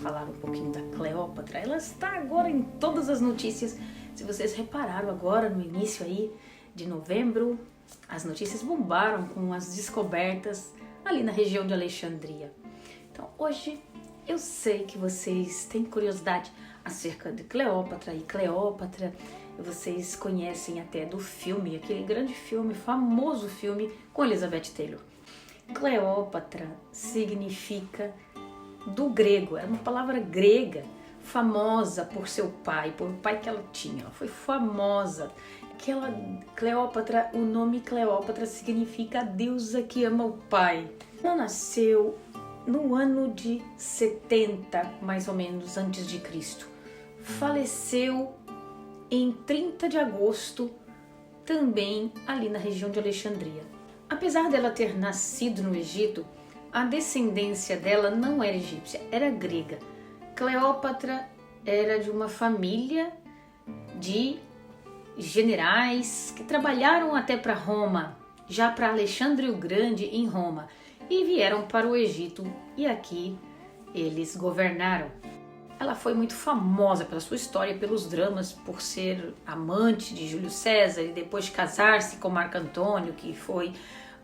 falar um pouquinho da Cleópatra. Ela está agora em todas as notícias. Se vocês repararam agora no início aí de novembro, as notícias bombaram com as descobertas ali na região de Alexandria. Então hoje eu sei que vocês têm curiosidade acerca de Cleópatra e Cleópatra. Vocês conhecem até do filme, aquele grande filme, famoso filme com Elizabeth Taylor. Cleópatra significa, do grego, era uma palavra grega, famosa por seu pai, por o pai que ela tinha. Ela foi famosa. Aquela Cleópatra, o nome Cleópatra significa a deusa que ama o pai. Ela nasceu no ano de 70, mais ou menos, antes de Cristo. Faleceu em 30 de agosto, também ali na região de Alexandria. Apesar dela ter nascido no Egito, a descendência dela não era egípcia, era grega. Cleópatra era de uma família de generais que trabalharam até para Roma, já para Alexandre o Grande em Roma, e vieram para o Egito e aqui eles governaram. Ela foi muito famosa pela sua história, pelos dramas, por ser amante de Júlio César e depois casar-se com Marco Antônio, que foi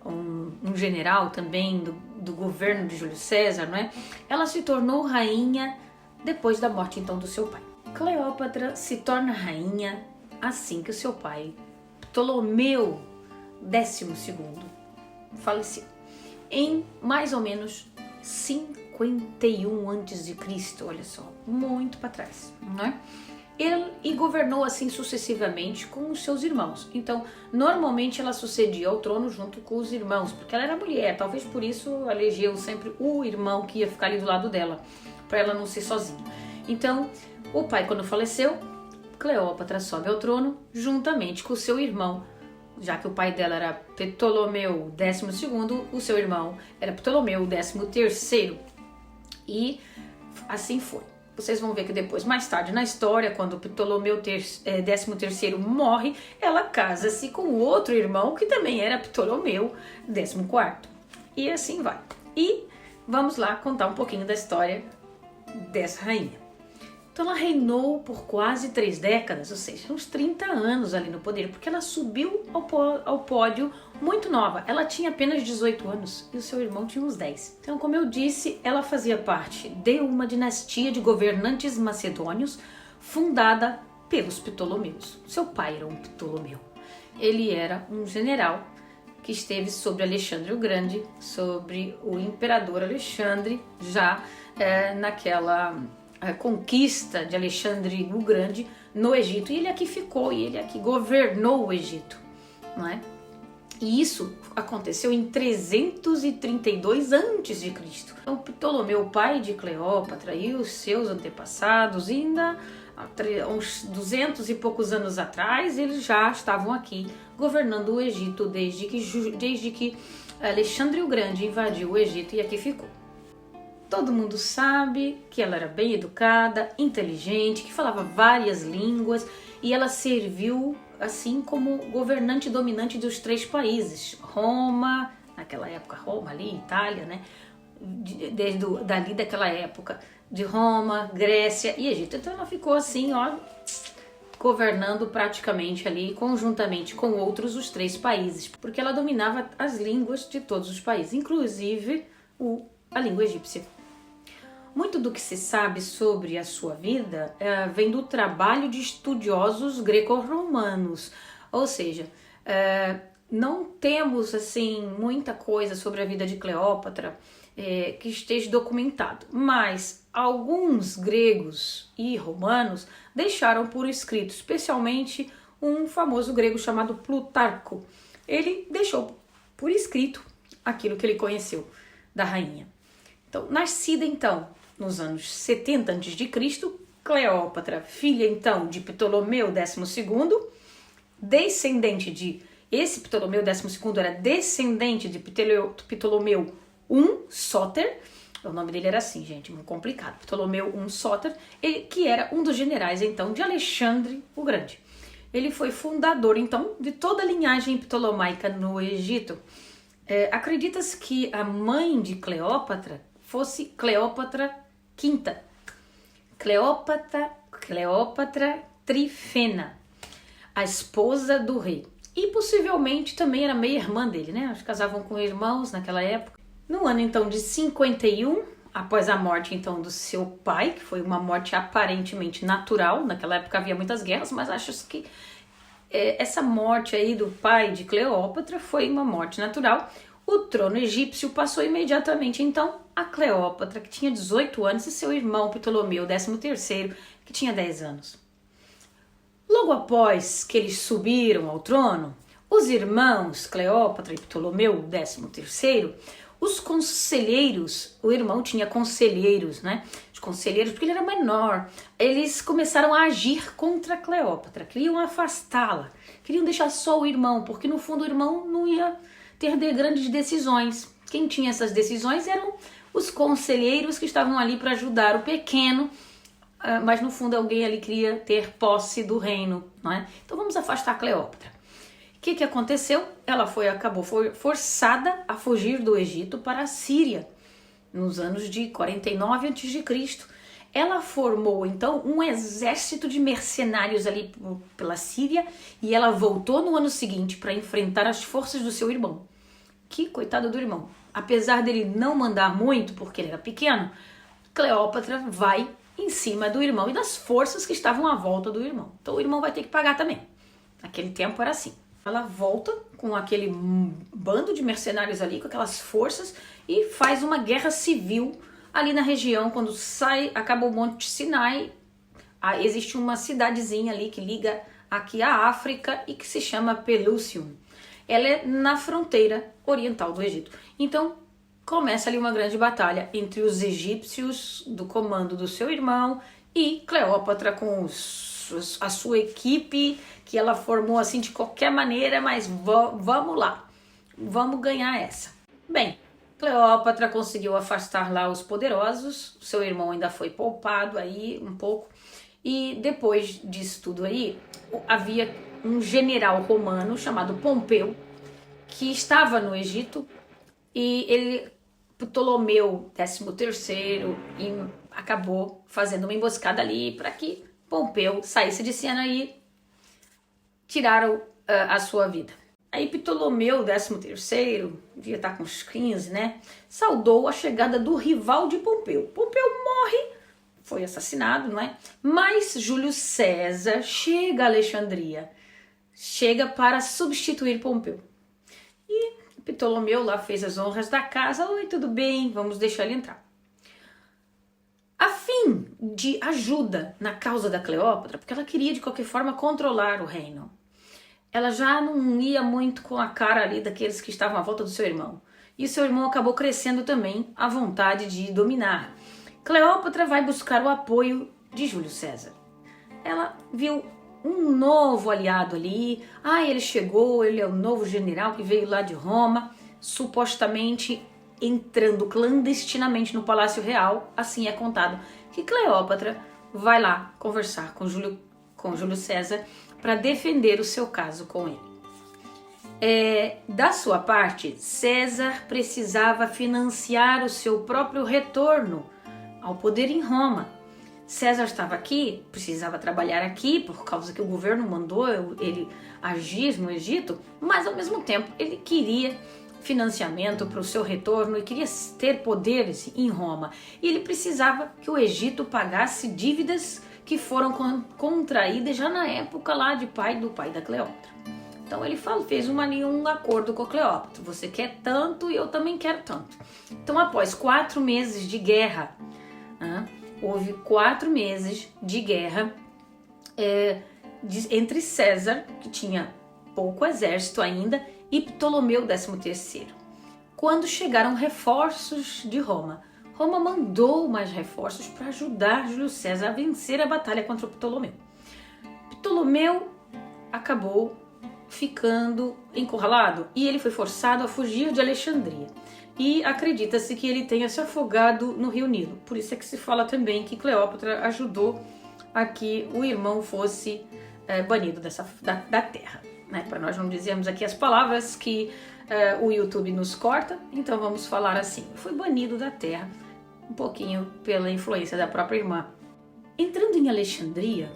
um general também do governo de Júlio César, não é? Ela se tornou rainha depois da morte então do seu pai. Cleópatra se torna rainha assim que o seu pai, Ptolomeu XII, faleceu. Em mais ou menos 51 a.C., olha só, muito para trás, não é? Ele governou assim sucessivamente com os seus irmãos. Então, normalmente ela sucedia ao trono junto com os irmãos, porque ela era mulher, talvez por isso elegeu sempre o irmão que ia ficar ali do lado dela, para ela não ser sozinha. Então, o pai, quando faleceu, Cleópatra sobe ao trono juntamente com o seu irmão, já que o pai dela era Ptolomeu XII, o seu irmão era Ptolomeu XIII. E assim foi. Vocês vão ver que depois, mais tarde na história, quando Ptolomeu XIII morre, ela casa-se com o outro irmão, que também era Ptolomeu XIV. E assim vai. E vamos lá contar um pouquinho da história dessa rainha. Então ela reinou por quase 3 décadas, ou seja, uns 30 anos ali no poder, porque ela subiu ao pódio muito nova. Ela tinha apenas 18 anos e o seu irmão tinha uns 10. Então, como eu disse, ela fazia parte de uma dinastia de governantes macedônios fundada pelos Ptolomeus. Seu pai era um Ptolomeu. Ele era um general que esteve sobre Alexandre o Grande, sobre o imperador Alexandre, já naquela conquista de Alexandre o Grande no Egito. E ele aqui ficou, e ele aqui governou o Egito, não é? E isso aconteceu em 332 a.C. Então Ptolomeu, pai de Cleópatra, e os seus antepassados, ainda uns 200 e poucos anos atrás, eles já estavam aqui governando o Egito desde que Alexandre o Grande invadiu o Egito e aqui ficou. Todo mundo sabe que ela era bem educada, inteligente, que falava várias línguas e ela serviu assim como governante dominante dos 3 países. Roma, naquela época, Roma ali, Itália, né? Dali daquela época, de Roma, Grécia e Egito. Então ela ficou assim, ó, governando praticamente ali, conjuntamente com outros, os 3 países, porque ela dominava as línguas de todos os países, inclusive a língua egípcia. Muito do que se sabe sobre a sua vida vem do trabalho de estudiosos greco-romanos, ou seja, não temos assim muita coisa sobre a vida de Cleópatra que esteja documentado, mas alguns gregos e romanos deixaram por escrito, especialmente um famoso grego chamado Plutarco. Ele deixou por escrito aquilo que ele conheceu da rainha. Então, nascida então nos anos 70 a.C., Cleópatra, filha então de Ptolomeu XII, descendente de... Esse Ptolomeu XII era descendente de Ptolomeu I Sóter, o nome dele era assim, gente, muito complicado, Ptolomeu I Sóter, que era um dos generais então de Alexandre o Grande. Ele foi fundador então de toda a linhagem ptolomaica no Egito. Acredita-se que a mãe de Cleópatra fosse Cleópatra V, Cleópatra Trifena, a esposa do rei. E possivelmente também era meia-irmã dele, né? Eles casavam com irmãos naquela época. No ano então de 51, após a morte então do seu pai, que foi uma morte aparentemente natural, naquela época havia muitas guerras, mas acho que essa morte aí do pai de Cleópatra foi uma morte natural. O trono egípcio passou imediatamente então a Cleópatra, que tinha 18 anos, e seu irmão Ptolomeu, 13º, que tinha 10 anos. Logo após que eles subiram ao trono, os irmãos Cleópatra e Ptolomeu, 13º, os conselheiros, o irmão tinha conselheiros, né? Os conselheiros, porque ele era menor, eles começaram a agir contra Cleópatra, queriam afastá-la, queriam deixar só o irmão, porque no fundo o irmão não ia ter grandes decisões. Quem tinha essas decisões eram os conselheiros que estavam ali para ajudar o pequeno, mas no fundo alguém ali queria ter posse do reino, não é? Então vamos afastar Cleópatra. O que aconteceu? Ela acabou forçada a fugir do Egito para a Síria, nos anos de 49 a.C. Ela formou então um exército de mercenários ali pela Síria, e ela voltou no ano seguinte para enfrentar as forças do seu irmão. Que coitado do irmão. Apesar dele não mandar muito, porque ele era pequeno, Cleópatra vai em cima do irmão e das forças que estavam à volta do irmão. Então o irmão vai ter que pagar também. Naquele tempo era assim. Ela volta com aquele bando de mercenários ali, com aquelas forças, e faz uma guerra civil ali na região. Quando acaba o Monte Sinai, existe uma cidadezinha ali que liga aqui à África e que se chama Pelusium. Ela é na fronteira oriental do Egito. Então começa ali uma grande batalha entre os egípcios do comando do seu irmão e Cleópatra com a sua equipe, que ela formou assim de qualquer maneira, mas vamos lá, vamos ganhar essa. Bem, Cleópatra conseguiu afastar lá os poderosos, seu irmão ainda foi poupado aí um pouco, e depois disso tudo aí, havia um general romano chamado Pompeu, que estava no Egito, e Ptolomeu, 13º, acabou fazendo uma emboscada ali para que Pompeu saísse de cena e tiraram a sua vida. Aí Ptolomeu, 13º, devia estar com uns 15, né? Saudou a chegada do rival de Pompeu. Pompeu morre, foi assassinado, não é? Mas Júlio César chega a Alexandria, chega para substituir Pompeu. E Ptolomeu lá fez as honras da casa. Oi, tudo bem? Vamos deixar ele entrar. A fim de ajuda na causa da Cleópatra, porque ela queria de qualquer forma controlar o reino. Ela já não ia muito com a cara ali daqueles que estavam à volta do seu irmão. E seu irmão acabou crescendo também a vontade de dominar. Cleópatra vai buscar o apoio de Júlio César. Ela viu um novo aliado ali. Ele chegou, ele é o novo general que veio lá de Roma, supostamente entrando clandestinamente no Palácio Real. Assim é contado que Cleópatra vai lá conversar com Júlio César para defender o seu caso com ele. Da sua parte, César precisava financiar o seu próprio retorno ao poder em Roma. César estava aqui, precisava trabalhar aqui por causa que o governo mandou ele agir no Egito, mas ao mesmo tempo ele queria financiamento para o seu retorno e queria ter poderes em Roma. E ele precisava que o Egito pagasse dívidas que foram contraídas já na época lá do pai da Cleópatra. Então ele fez um acordo com a Cleópatra. Você quer tanto e eu também quero tanto. Então após 4 meses de guerra, houve 4 meses de guerra entre César, que tinha pouco exército ainda, e Ptolomeu, 13º. Quando chegaram reforços de Roma, Roma mandou mais reforços para ajudar Júlio César a vencer a batalha contra Ptolomeu. Ptolomeu acabou ficando encurralado e ele foi forçado a fugir de Alexandria. E acredita-se que ele tenha se afogado no rio Nilo. Por isso é que se fala também que Cleópatra ajudou a que o irmão fosse banido da terra. Né? Para nós não dizermos aqui as palavras que o YouTube nos corta, então vamos falar assim. Foi banido da terra, um pouquinho pela influência da própria irmã. Entrando em Alexandria,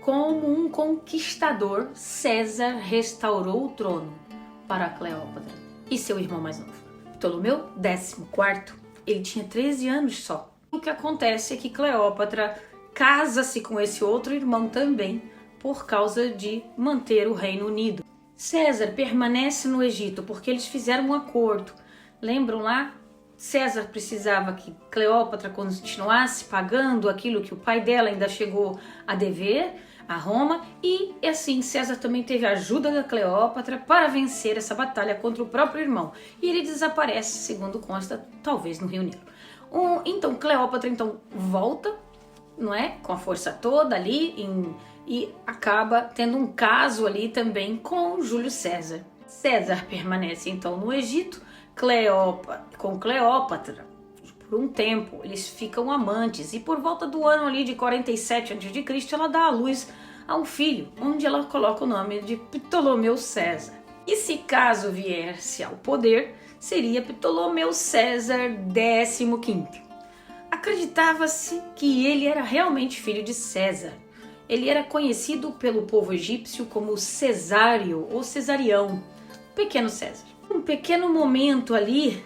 como um conquistador, César restaurou o trono para Cleópatra e seu irmão mais novo. Ptolomeu XIV, ele tinha 13 anos só. O que acontece é que Cleópatra casa-se com esse outro irmão também por causa de manter o reino unido. César permanece no Egito porque eles fizeram um acordo. Lembram lá? César precisava que Cleópatra continuasse pagando aquilo que o pai dela ainda chegou a dever a Roma, e assim César também teve a ajuda da Cleópatra para vencer essa batalha contra o próprio irmão. E ele desaparece, segundo consta, talvez no Rio Nilo. Então Cleópatra volta, não é, com a força toda ali e acaba tendo um caso ali também com Júlio César. César permanece então no Egito com Cleópatra por um tempo. Eles ficam amantes e por volta do ano ali de 47 a.C. ela dá à luz a um filho, onde ela coloca o nome de Ptolomeu César. E se caso viesse ao poder, seria Ptolomeu César XV. Acreditava-se que ele era realmente filho de César. Ele era conhecido pelo povo egípcio como Cesário ou Cesarião, pequeno César. Um pequeno momento ali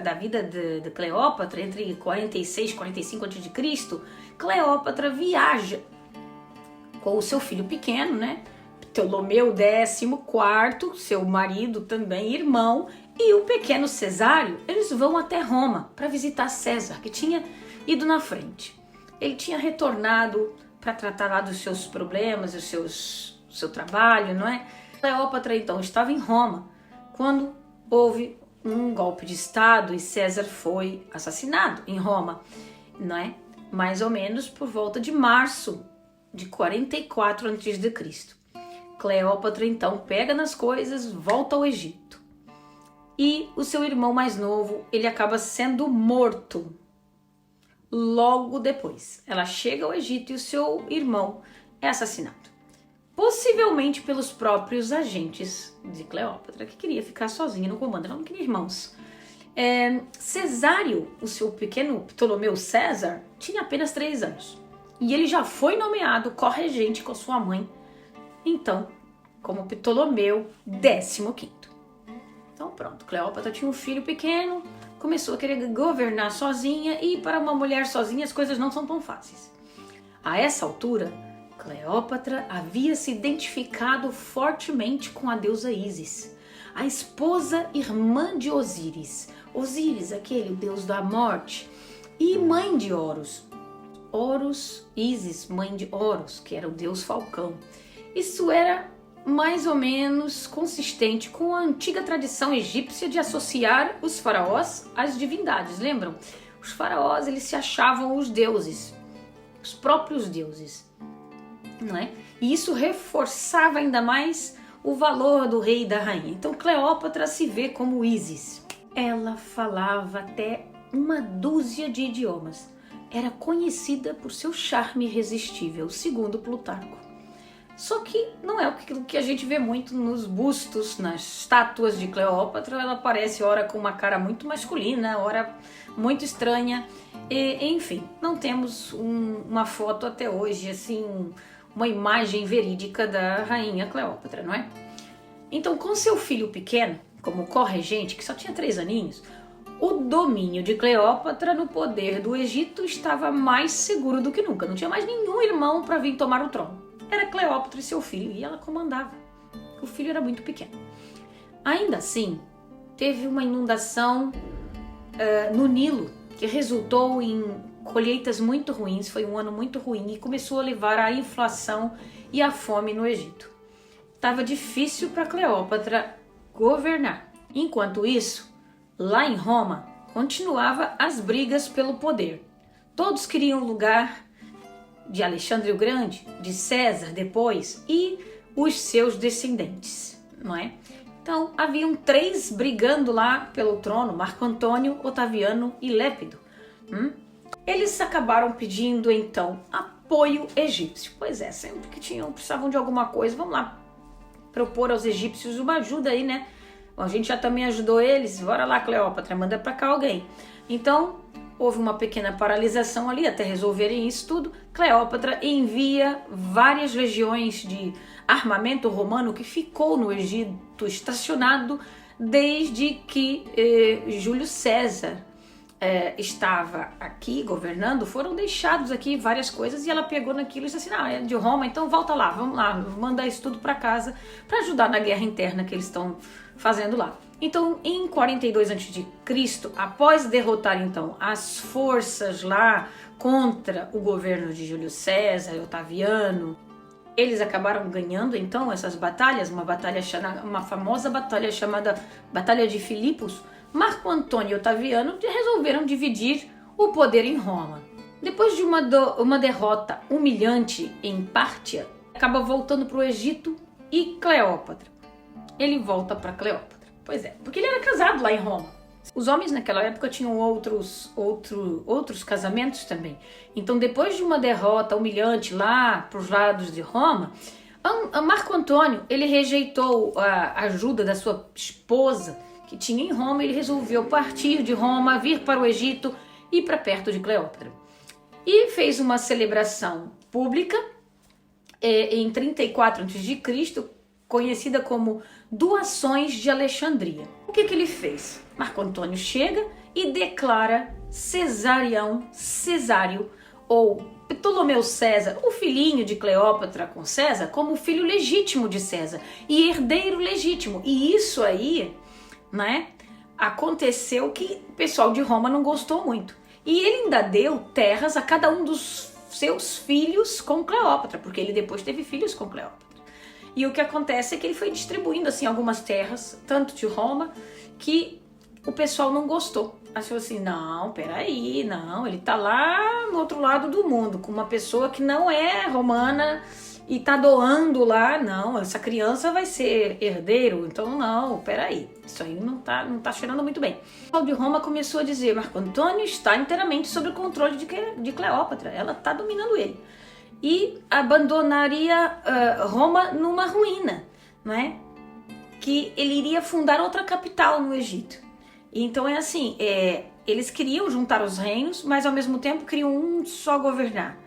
da vida de Cleópatra, entre 46 e 45 a.C., Cleópatra viaja com o seu filho pequeno, né? Ptolomeu XIV, seu marido também, irmão, e o pequeno Cesário. Eles vão até Roma para visitar César, que tinha ido na frente. Ele tinha retornado para tratar lá dos seus problemas, do seu trabalho, não é? Cleópatra, então, estava em Roma quando houve um golpe de Estado e César foi assassinado em Roma, não é? Mais ou menos por volta de março de 44 a.C. Cleópatra, então, pega nas coisas, volta ao Egito. E o seu irmão mais novo, ele acaba sendo morto logo depois. Ela chega ao Egito e o seu irmão é assassinado. Possivelmente pelos próprios agentes de Cleópatra, que queria ficar sozinha no comando, ela não queria irmãos. Cesário, o seu pequeno Ptolomeu César, tinha apenas 3 anos. E ele já foi nomeado corregente com sua mãe, então, como Ptolomeu XV. Então pronto, Cleópatra tinha um filho pequeno, começou a querer governar sozinha, e para uma mulher sozinha as coisas não são tão fáceis. A essa altura, Cleópatra havia se identificado fortemente com a deusa Ísis, a esposa irmã de Osíris. Osíris, aquele deus da morte, e mãe de Horus. Ísis, mãe de Horus, que era o deus falcão. Isso era mais ou menos consistente com a antiga tradição egípcia de associar os faraós às divindades. Lembram? Os faraós, eles se achavam os deuses, os próprios deuses, não é? E isso reforçava ainda mais o valor do rei e da rainha. Então Cleópatra se vê como Ísis. Ela falava até 12 de idiomas. Era conhecida por seu charme irresistível, segundo Plutarco. Só que não é o que a gente vê muito nos bustos, nas estátuas de Cleópatra. Ela aparece ora com uma cara muito masculina, ora muito estranha. Enfim, não temos uma foto até hoje, assim, uma imagem verídica da rainha Cleópatra, não é? Então, com seu filho pequeno, como corregente, que só tinha 3 aninhos, o domínio de Cleópatra no poder do Egito estava mais seguro do que nunca. Não tinha mais nenhum irmão para vir tomar o trono. Era Cleópatra e seu filho, e ela comandava. O filho era muito pequeno. Ainda assim, teve uma inundação no Nilo, que resultou em colheitas muito ruins. Foi um ano muito ruim e começou a levar à inflação e à fome no Egito. Estava difícil para Cleópatra governar. Enquanto isso, lá em Roma, continuava as brigas pelo poder. Todos queriam o lugar de Alexandre o Grande, de César depois, e os seus descendentes, não é? Então, haviam 3 brigando lá pelo trono: Marco Antônio, Otaviano e Lépido. Eles acabaram pedindo, então, apoio egípcio. Pois é, sempre que precisavam de alguma coisa, vamos lá propor aos egípcios uma ajuda aí, né? A gente já também ajudou eles, bora lá, Cleópatra, manda pra cá alguém. Então, houve uma pequena paralisação ali até resolverem isso tudo. Cleópatra envia várias legiões de armamento romano que ficou no Egito estacionado desde que Júlio César estava aqui governando. Foram deixados aqui várias coisas e ela pegou naquilo e disse assim: é de Roma, então volta lá, vamos lá, mandar isso tudo para casa para ajudar na guerra interna que eles estão fazendo lá. Então, em 42 a.C., após derrotar então as forças lá contra o governo de Júlio César e Otaviano, eles acabaram ganhando então essas batalhas, uma famosa batalha chamada Batalha de Filipos. Marco Antônio e Otaviano resolveram dividir o poder em Roma. Depois de uma derrota humilhante em Pártia, acaba voltando para o Egito e Cleópatra. Ele volta para Cleópatra. Pois é, porque ele era casado lá em Roma. Os homens naquela época tinham outros casamentos também. Então, depois de uma derrota humilhante lá para os lados de Roma, Marco Antônio, ele rejeitou a ajuda da sua esposa que tinha em Roma. Ele resolveu partir de Roma, vir para o Egito e para perto de Cleópatra. E fez uma celebração pública em 34 a.C., conhecida como Doações de Alexandria. O que ele fez? Marco Antônio chega e declara Cesário, ou Ptolomeu César, o filhinho de Cleópatra com César, como filho legítimo de César e herdeiro legítimo. E isso aí, né, aconteceu que o pessoal de Roma não gostou muito. E ele ainda deu terras a cada um dos seus filhos com Cleópatra, porque ele depois teve filhos com Cleópatra. E o que acontece é que ele foi distribuindo assim algumas terras, tanto de Roma, que o pessoal não gostou. Achou assim, não, peraí, não, ele tá lá no outro lado do mundo, com uma pessoa que não é romana e tá doando lá, não, essa criança vai ser herdeiro, então não, peraí, isso aí não tá cheirando muito bem. O pessoal de Roma começou a dizer, Marco Antônio está inteiramente sob o controle de Cleópatra, ela tá dominando ele. E abandonaria Roma numa ruína, não é? Que ele iria fundar outra capital no Egito. Então é assim, eles queriam juntar os reinos, mas ao mesmo tempo queriam um só governar.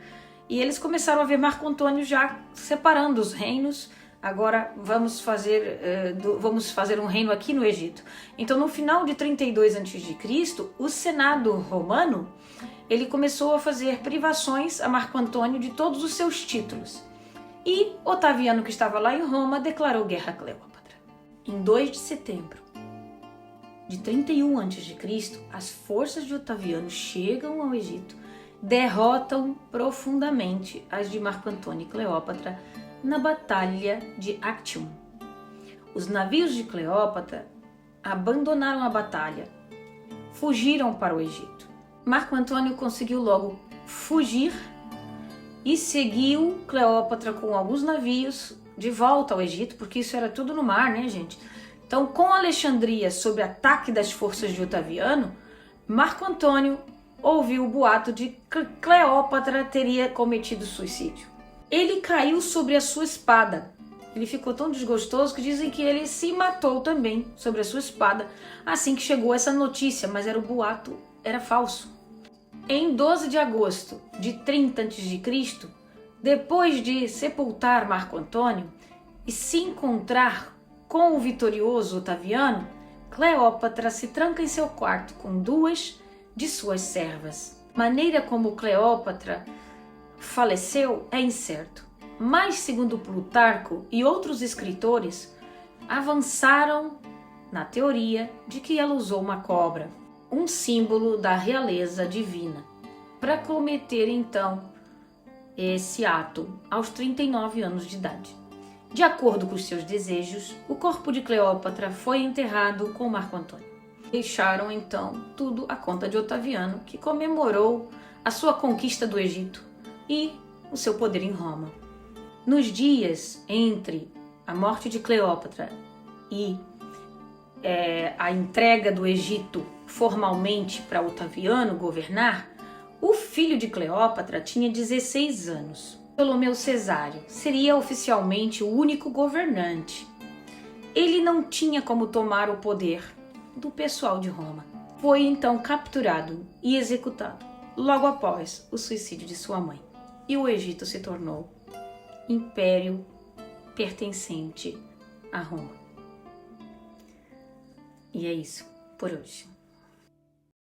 E eles começaram a ver Marco Antônio já separando os reinos. Agora vamos fazer um reino aqui no Egito. Então no final de 32 a.C., o Senado romano ele começou a fazer privações a Marco Antônio de todos os seus títulos. E Otaviano, que estava lá em Roma, declarou guerra a Cleópatra. Em 2 de setembro de 31 a.C., as forças de Otaviano chegam ao Egito, derrotam profundamente as de Marco Antônio e Cleópatra na Batalha de Actium. Os navios de Cleópatra abandonaram a batalha, fugiram para o Egito. Marco Antônio conseguiu logo fugir e seguiu Cleópatra com alguns navios de volta ao Egito, porque isso era tudo no mar, né, gente? Então, com Alexandria sob ataque das forças de Otaviano, Marco Antônio ouviu o boato de que Cleópatra teria cometido suicídio. Ele caiu sobre a sua espada. Ele ficou tão desgostoso que dizem que ele se matou também sobre a sua espada assim que chegou essa notícia, mas o boato era falso. Em 12 de agosto de 30 a.C., depois de sepultar Marco Antônio e se encontrar com o vitorioso Otaviano, Cleópatra se tranca em seu quarto com 2 de suas servas. A maneira como Cleópatra faleceu é incerto, mas segundo Plutarco e outros escritores, avançaram na teoria de que ela usou uma cobra, um símbolo da realeza divina, para cometer então esse ato aos 39 anos de idade. De acordo com os seus desejos, o corpo de Cleópatra foi enterrado com Marco Antônio. Deixaram então tudo à conta de Otaviano, que comemorou a sua conquista do Egito e o seu poder em Roma. Nos dias entre a morte de Cleópatra e a entrega do Egito formalmente para Otaviano governar, o filho de Cleópatra tinha 16 anos. Ptolomeu Cesário seria oficialmente o único governante. Ele não tinha como tomar o poder do pessoal de Roma. foi então capturado e executado logo após o suicídio de sua mãe. E o Egito se tornou império pertencente a Roma. E é isso por hoje.